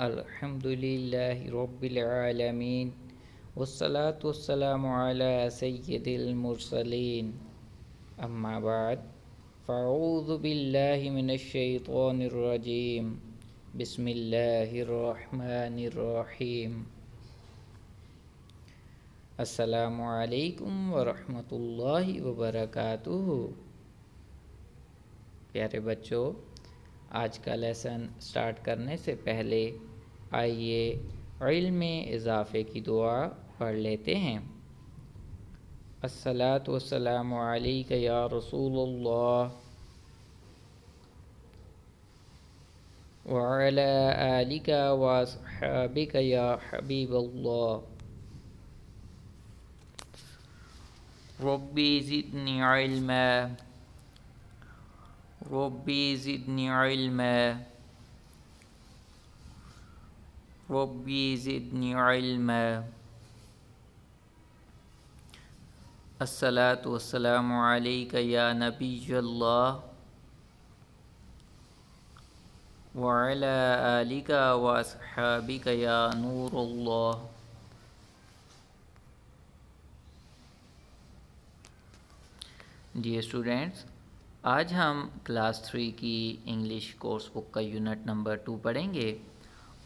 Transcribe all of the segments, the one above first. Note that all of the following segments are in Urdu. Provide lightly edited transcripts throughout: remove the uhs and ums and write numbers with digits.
الحمد لله رب العالمين والصلاة والسلام على سيد المرسلين أما بعد فأعوذ بالله من الشيطان الرجيم بسم الله الرحمن الرحيم السلام علیکم ورحمۃ اللہ وبرکاتہ۔ پیارے بچوں، آج کا لیسن سٹارٹ کرنے سے پہلے آئیے علم میں اضافے کی دعا پڑھ لیتے ہیں۔ الصلاۃ والسلام علیک یا رسول اللہ وعلی آلک واصحابک یا حبیب اللہ۔ ربی زدنی علما ربی زدنی علما ربی زدنی علما۔ الصلاۃ والسلام علیک یا نبی اللہ وعلی آلک واصحابک یا نور اللہ۔ ڈیئر اسٹوڈینٹس، آج ہم کلاس 3 کی انگلش کورس بک کا یونٹ نمبر 2 پڑھیں گے،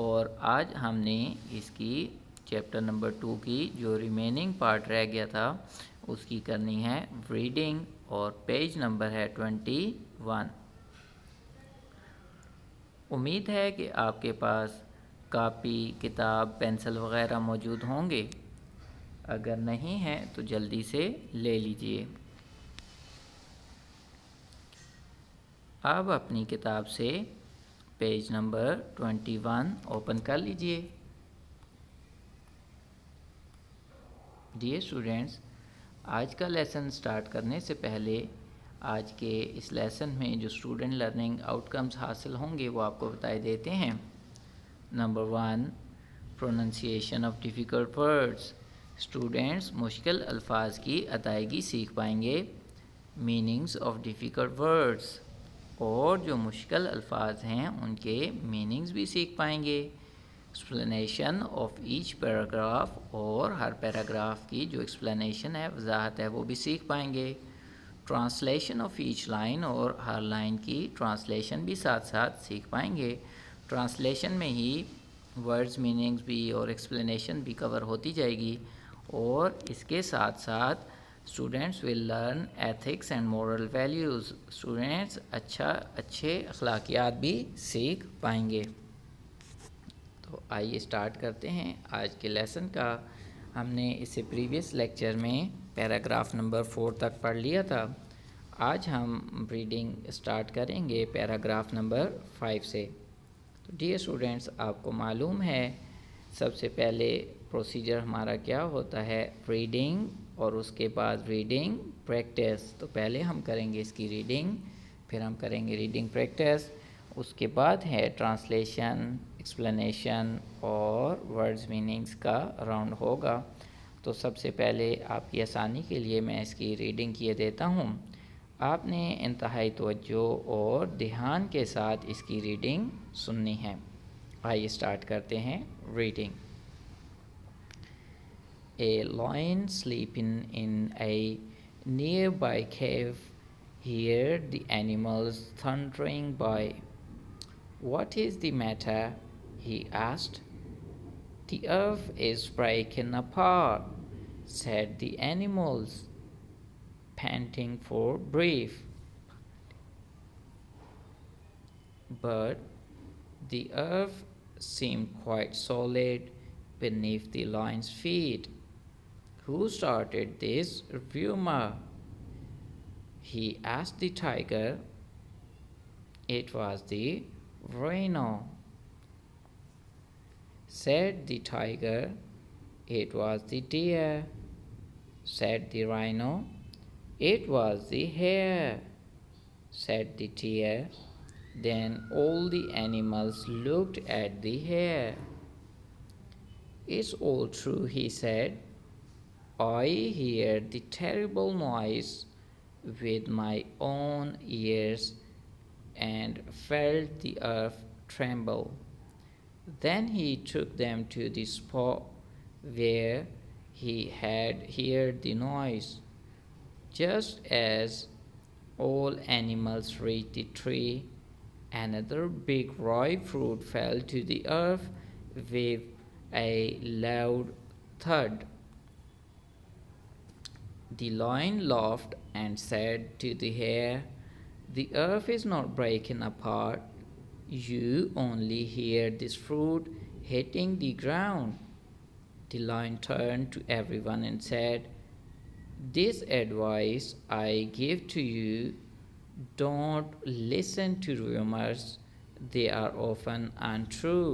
اور آج ہم نے اس کی چیپٹر نمبر 2 کی جو ریمیننگ پارٹ رہ گیا تھا اس کی کرنی ہے ریڈنگ، اور پیج نمبر ہے 21۔ امید ہے کہ آپ کے پاس کاپی، کتاب، پینسل وغیرہ موجود ہوں گے۔ اگر نہیں ہیں تو جلدی سے لے لیجئے۔ اب اپنی کتاب سے پیج نمبر 21 اوپن کر لیجئے۔ ڈیئر اسٹوڈینٹس، آج کا لیسن سٹارٹ کرنے سے پہلے آج کے اس لیسن میں جو اسٹوڈنٹ لرننگ آؤٹ کمز حاصل ہوں گے وہ آپ کو بتائے دیتے ہیں۔ Number 1، pronunciation of difficult words. Students مشکل الفاظ کی ادائیگی سیکھ پائیں گے۔ میننگز آف ڈیفیکلٹ ورڈز، اور جو مشکل الفاظ ہیں ان کے میننگز بھی سیکھ پائیں گے۔ ایکسپلینیشن آف ایچ پیراگراف، اور ہر پیراگراف کی جو ایکسپلینیشن ہے، وضاحت ہے، وہ بھی سیکھ پائیں گے۔ ٹرانسلیشن آف ایچ لائن، اور ہر لائن کی ٹرانسلیشن بھی ساتھ ساتھ سیکھ پائیں گے۔ ٹرانسلیشن میں ہی ورڈز میننگز بھی اور ایکسپلینیشن بھی کور ہوتی جائے گی، اور اس کے ساتھ ساتھ students will learn ethics and moral values. Students اچھے اخلاقیات بھی سیکھ پائیں گے۔ تو آئیے اسٹارٹ کرتے ہیں آج کے لیسن کا۔ ہم نے اس سے پریویس لیکچر میں پیراگراف نمبر 4 تک پڑھ لیا تھا۔ آج ہم ریڈنگ اسٹارٹ کریں گے پیراگراف نمبر 5 سے۔ تو ڈیئر اسٹوڈینٹس، آپ کو معلوم ہے سب سے پہلے پروسیجر ہمارا کیا ہوتا ہے، ریڈنگ، اور اس کے بعد ریڈنگ پریکٹس۔ تو پہلے ہم کریں گے اس کی ریڈنگ، پھر ہم کریں گے ریڈنگ پریکٹس، اس کے بعد ہے ٹرانسلیشن، ایکسپلینیشن اور ورڈز میننگز کا راؤنڈ ہوگا۔ تو سب سے پہلے آپ کی آسانی کے لیے میں اس کی ریڈنگ کیے دیتا ہوں۔ آپ نے انتہائی توجہ اور دھیان کے ساتھ اس کی ریڈنگ سننی ہے۔ آئیے اسٹارٹ کرتے ہیں reading. A lion sleeping in a nearby cave heard the animals thundering by. "What is the matter?" he asked. "The earth is breaking apart," said the animals, panting for breath. But the earth seemed quite solid beneath the lion's feet. "Who started this rumor?" he asked the tiger. "It was the rhino," said the tiger. "It was the deer," said the rhino. "It was the hare," said the deer. Then all the animals looked at the hare. "It's all true," he said. "I heard the terrible noise with my own, ears and felt the earth tremble. Then he took them to the spot where he had heard the noise. Just as all animals reached the tree, another big ripe fruit fell to the earth with a loud thud. The lion laughed and said to the hare, "The earth is not breaking apart. You only hear this fruit hitting the ground." The lion turned to everyone and said, "This advice I give to you: don't listen to rumors, they are often untrue."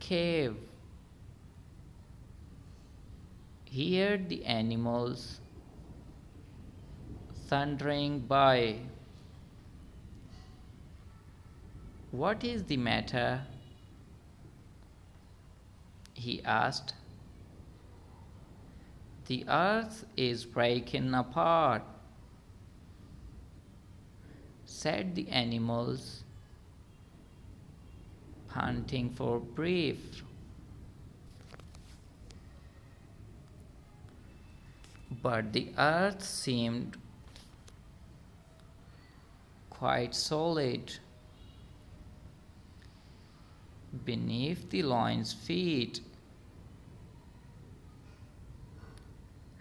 cave heard the animals thundering by. "What is the matter?" he asked. "The earth is breaking apart," said the animals, panting for breath. But the earth seemed quite solid beneath the lion's feet.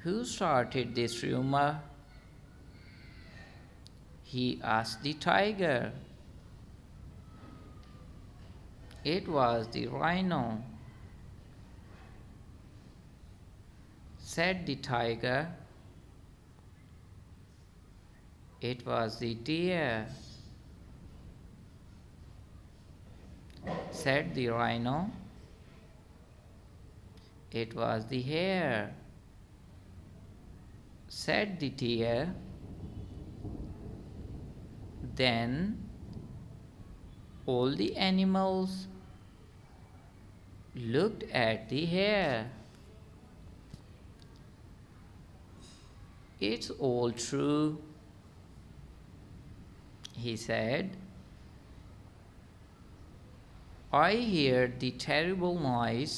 "Who started this rumor?" he asked the tiger. "It was the rhino," said the tiger. "It was the deer," said the rhino. "It was the hare," said the deer. Then all the animals looked at the hare. "It's all true," he said. "I heard the terrible noise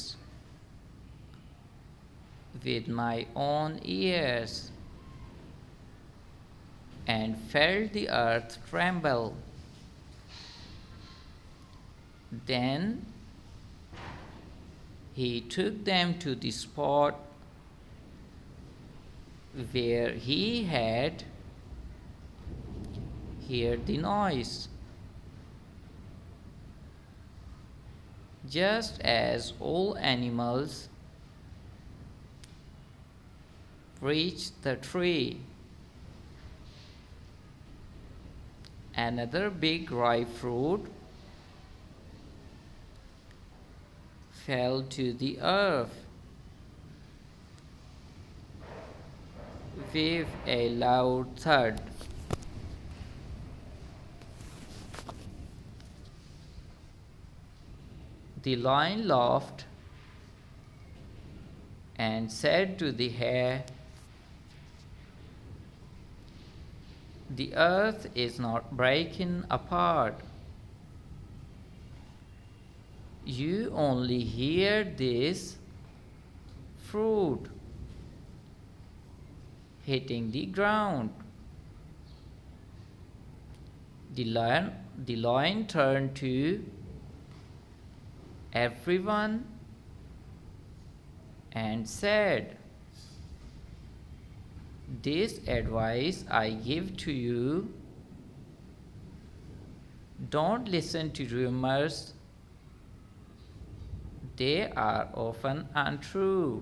with my own ears and felt the earth tremble. Then he took them to the spot where he had heard the noise. Just as all animals reached the tree, another big ripe fruit fell to the earth with a loud thud. The lion laughed and said to the hare, "The earth is not breaking apart. You only hear this fruit hitting the ground." The lion turned to everyone and said, "This advice I give to you: Don't listen to rumors, they are often untrue.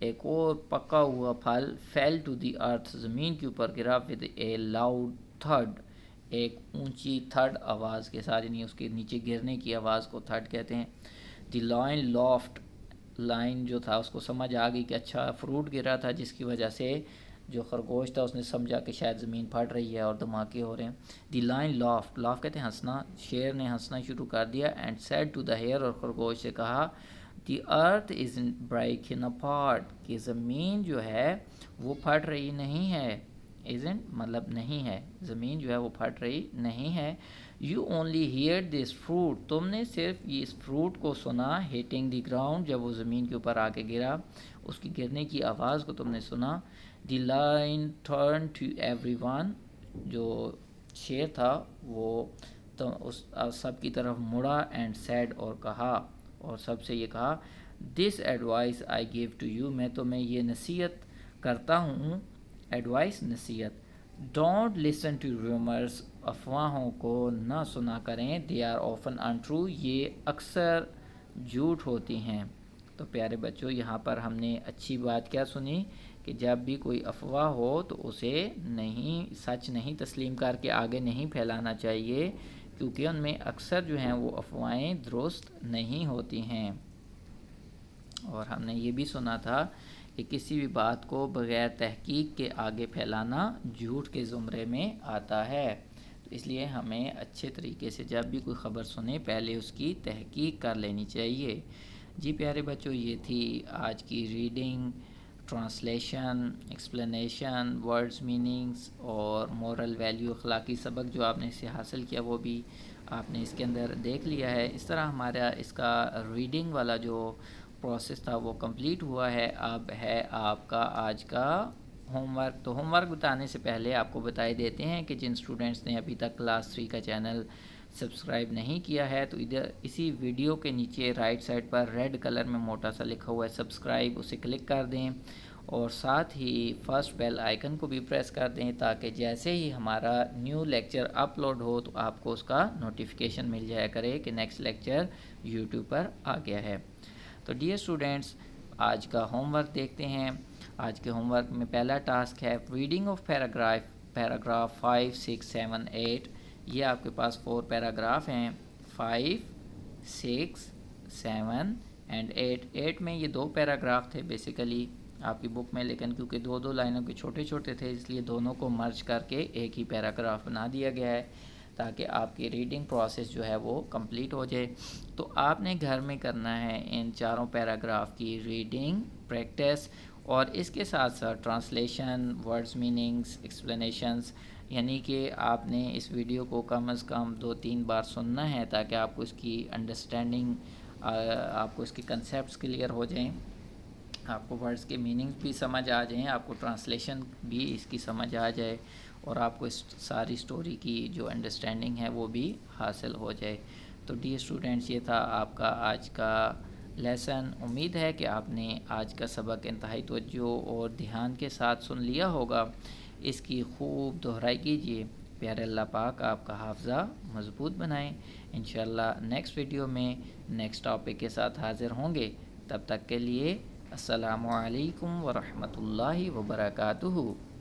ایک اور پکا ہوا پھل فیل ٹو دی ارتھ زمین کے اوپر گرا ود اے لاؤڈ تھڈ، ایک اونچی تھڈ آواز کے ساتھ، یعنی اس کے نیچے گرنے کی آواز کو تھڈ کہتے ہیں. دی لائن لافٹ، لائن جو تھا اس کو سمجھ آ گئی کہ اچھا فروٹ گرا تھا جس کی وجہ سے جو خرگوش تھا اس نے سمجھا کہ شاید زمین پھٹ رہی ہے اور دھماکے ہو رہے ہیں. دی لائن لافٹ، لاف کہتے ہیں ہنسنا، شیر نے ہنسنا شروع کر دیا. And said to the hare, اور خرگوش سے کہا دی ارتھ از بریکنگ اپارٹ، کہ زمین جو ہے وہ پھٹ رہی نہیں ہے. isn't مطلب نہیں ہے، زمین جو ہے وہ پھٹ رہی نہیں ہے. You only hear this fruit, تم نے صرف اس فروٹ کو سنا. ہیٹنگ دی گراؤنڈ، جب وہ زمین کے اوپر آ کے گرا اس کی گرنے کی آواز کو تم نے سنا. The lion turn to everyone, جو شیر تھا وہ اس سب کی طرف مڑا. اینڈ سیڈ، اور کہا، اور سب سے یہ کہا، this advice I give to you, میں تمہیں یہ نصیحت کرتا ہوں. ایڈوائس نصیحت. ڈونٹ لسن ٹو ریومرس، افواہوں کو نہ سنا کریں. دے آر آفن انٹرو، یہ اکثر جھوٹ ہوتی ہیں. تو پیارے بچوں، یہاں پر ہم نے اچھی بات کیا سنی کہ جب بھی کوئی افواہ ہو تو اسے سچ نہیں تسلیم کر کے آگے نہیں پھیلانا چاہیے، کیونکہ ان میں اکثر جو ہیں وہ افواہیں درست نہیں ہوتی ہیں. اور ہم نے یہ بھی سنا تھا کہ کسی بھی بات کو بغیر تحقیق کے آگے پھیلانا جھوٹ کے زمرے میں آتا ہے. تو اس لیے ہمیں اچھے طریقے سے جب بھی کوئی خبر سنیں پہلے اس کی تحقیق کر لینی چاہیے. جی پیارے بچوں، یہ تھی آج کی reading, translation, explanation, words meanings اور مورل ویلیو، اخلاقی سبق جو آپ نے اسے حاصل کیا وہ بھی آپ نے اس کے اندر دیکھ لیا ہے. اس طرح ہمارا اس کا ریڈنگ والا جو پروسیس تھا وہ کمپلیٹ ہوا ہے. اب ہے آپ کا آج کا ہوم ورک. تو ہوم ورک بتانے سے پہلے آپ کو بتائی دیتے ہیں کہ جن اسٹوڈنٹس نے ابھی تک کلاس 3 کا چینل سبسکرائب نہیں کیا ہے تو ادھر اسی ویڈیو کے نیچے رائٹ سائڈ پر ریڈ کلر میں موٹا سا لکھا ہوا ہے سبسکرائب، اسے کلک کر دیں اور ساتھ ہی فرسٹ بیل آئیکن کو بھی پریس کر دیں تاکہ جیسے ہی ہمارا نیو لیکچر اپلوڈ ہو تو آپ کو اس کا نوٹیفیکیشن مل جایا کرے کہ نیکسٹ لیکچر یوٹیوب پر آ گیا ہے. تو ڈیئر اسٹوڈنٹس، آج کا ہوم ورک دیکھتے ہیں. آج کے ہوم ورک میں پہلا ٹاسک ہے ریڈنگ آف پیراگراف 5، 6، 7، 8. یہ آپ کے پاس 4 پیراگراف ہیں، 5، 6، 7 اینڈ 8. 8 میں یہ 2 پیراگراف تھے بیسیکلی آپ کی بک میں، لیکن کیونکہ 2 لائنوں کے چھوٹے چھوٹے تھے اس لیے دونوں کو مرج کر کے ایک ہی پیراگراف بنا دیا گیا ہے تاکہ آپ کی ریڈنگ پروسیس جو ہے وہ کمپلیٹ ہو جائے. تو آپ نے گھر میں کرنا ہے ان 4 پیراگراف کی ریڈنگ پریکٹس اور اس کے ساتھ ساتھ ٹرانسلیشن، ورڈز میننگز، ایکسپلینیشنز، یعنی کہ آپ نے اس ویڈیو کو کم از کم 2-3 بار سننا ہے تاکہ آپ کو اس کی انڈرسٹینڈنگ، آپ کو اس کے کنسیپٹس کلیئر ہو جائیں، آپ کو ورڈز کے میننگز بھی سمجھ آ جائیں، آپ کو ٹرانسلیشن بھی اس کی سمجھ آ جائے اور آپ کو اس ساری سٹوری کی جو انڈرسٹینڈنگ ہے وہ بھی حاصل ہو جائے. تو ڈیئر اسٹوڈنٹس، یہ تھا آپ کا آج کا لیسن. امید ہے کہ آپ نے آج کا سبق انتہائی توجہ اور دھیان کے ساتھ سن لیا ہوگا. اس کی خوب دہرائی کیجیے. پیارے اللہ پاک آپ کا حافظہ مضبوط بنائیں. انشاءاللہ نیکسٹ ویڈیو میں نیکسٹ ٹاپک کے ساتھ حاضر ہوں گے. تب تک کے لیے السلام علیکم ورحمۃ اللہ وبرکاتہ.